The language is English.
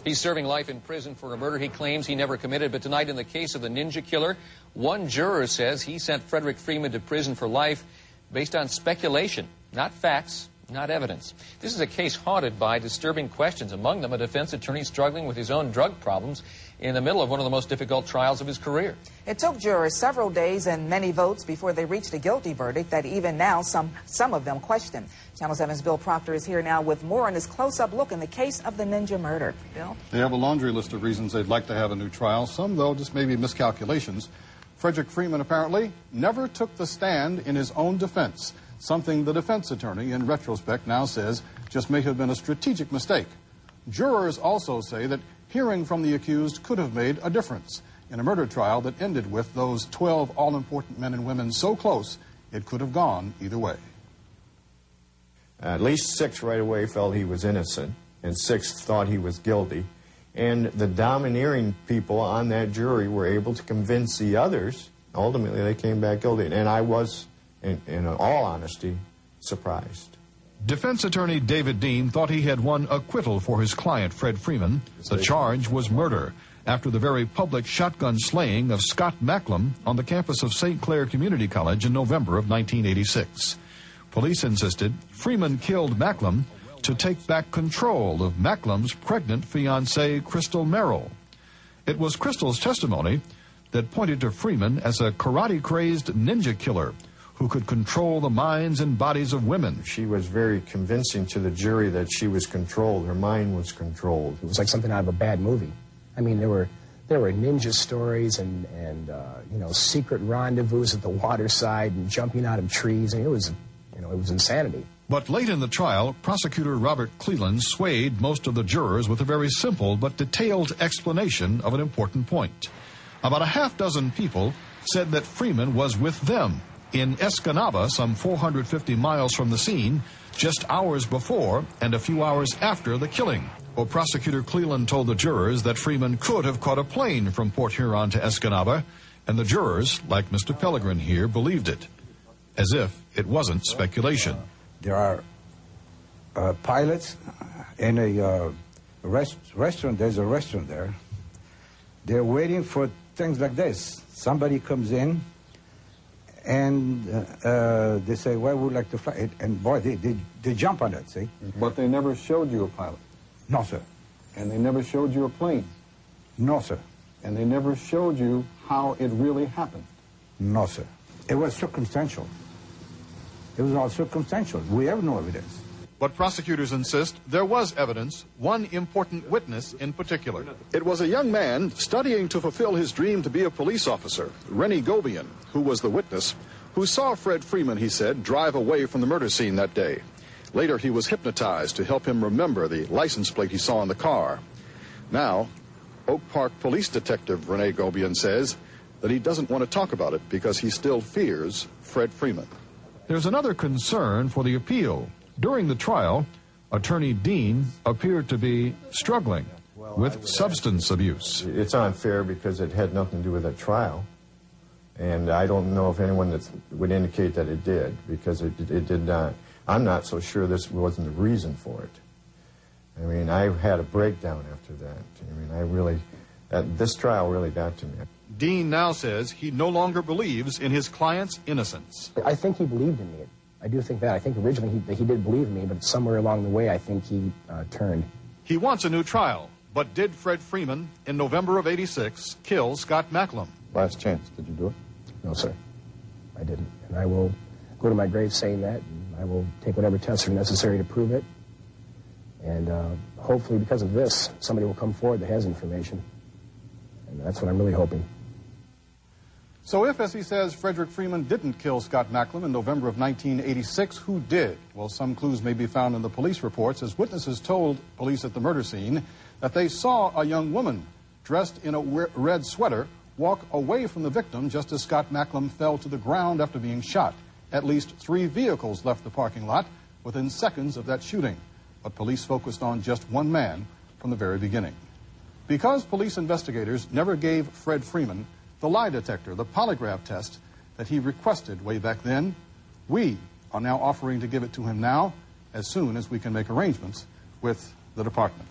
He's serving life in prison for a murder he claims he never committed. But tonight, in the case of the ninja killer, one juror says he sent Frederick Freeman to prison for life based on speculation, not facts, not evidence. This is a case haunted by disturbing questions, among them a defense attorney struggling with his own drug problems in the middle of one of the most difficult trials of his career. It took jurors several days and many votes before they reached a guilty verdict that even now some of them question. Channel 7's Bill Proctor is here now with more on his close-up look in the case of the ninja murder. Bill? They have a laundry list of reasons they'd like to have a new trial. Some, though, just maybe miscalculations. Frederick Freeman apparently never took the stand in his own defense, something the defense attorney, in retrospect, now says just may have been a strategic mistake. Jurors also say that hearing from the accused could have made a difference in a murder trial that ended with those 12 all-important men and women so close it could have gone either way. At least 6 right away felt he was innocent, and 6 thought he was guilty. And the domineering people on that jury were able to convince the others. Ultimately, they came back guilty. And I was, in all honesty, surprised. Defense attorney David Dean thought he had won acquittal for his client, Fred Freeman. The charge was murder after the very public shotgun slaying of Scott Macklem on the campus of St. Clair Community College in November of 1986. Police insisted Freeman killed Macklem to take back control of Macklem's pregnant fiancée, Crystal Merrill. It was Crystal's testimony that pointed to Freeman as a karate-crazed ninja killer who could control the minds and bodies of women. She was very convincing to the jury that she was controlled. Her mind was controlled. It was like something out of a bad movie. I mean, there were ninja stories and you know, secret rendezvous at the waterside and jumping out of trees. I mean, it was insanity. But late in the trial, prosecutor Robert Cleland swayed most of the jurors with a very simple but detailed explanation of an important point. About a half-dozen people said that Freeman was with them in Escanaba, some 450 miles from the scene, just hours before and a few hours after the killing. Well, prosecutor Cleland told the jurors that Freeman could have caught a plane from Port Huron to Escanaba, and the jurors, like Mr. Pellegrin here, believed it, as if it wasn't speculation. There are pilots in a restaurant. There's a restaurant there. They're waiting for things like this. Somebody comes in, and they say, well, we'd like to fly. And boy, they jump on it, see? But they never showed you a pilot? No, sir. And they never showed you a plane? No, sir. And they never showed you how it really happened? No, sir. It was circumstantial. It was all circumstantial. We have no evidence. But prosecutors insist there was evidence, one important witness in particular. It was a young man studying to fulfill his dream to be a police officer, Rennie Gobian, who was the witness, who saw Fred Freeman, he said, drive away from the murder scene that day. Later, he was hypnotized to help him remember the license plate he saw in the car. Now, Oak Park police detective Rennie Gobian says that he doesn't want to talk about it because he still fears Fred Freeman. There's another concern for the appeal. During the trial, Attorney Dean appeared to be struggling with substance abuse. It's unfair because it had nothing to do with that trial. And I don't know if anyone would indicate that it did, because it did not. I'm not so sure this wasn't the reason for it. I mean, I had a breakdown after that. I mean, this trial really got to me. Dean now says he no longer believes in his client's innocence. I think he believed in me. I do think that. I think originally he did believe in me, but somewhere along the way I think he turned. He wants a new trial, but did Fred Freeman, in November of '86, kill Scott Macklem? Last chance. Did you do it? No, sir. I didn't. And I will go to my grave saying that, and I will take whatever tests are necessary to prove it. And hopefully because of this, somebody will come forward that has information. And that's what I'm really hoping. So if, as he says, Frederick Freeman didn't kill Scott Macklem in November of 1986, who did? Well, some clues may be found in the police reports, as witnesses told police at the murder scene that they saw a young woman dressed in a red sweater walk away from the victim just as Scott Macklem fell to the ground after being shot. At least 3 vehicles left the parking lot within seconds of that shooting, but police focused on just one man from the very beginning. Because police investigators never gave Fred Freeman the lie detector, the polygraph test that he requested way back then, we are now offering to give it to him now as soon as we can make arrangements with the department.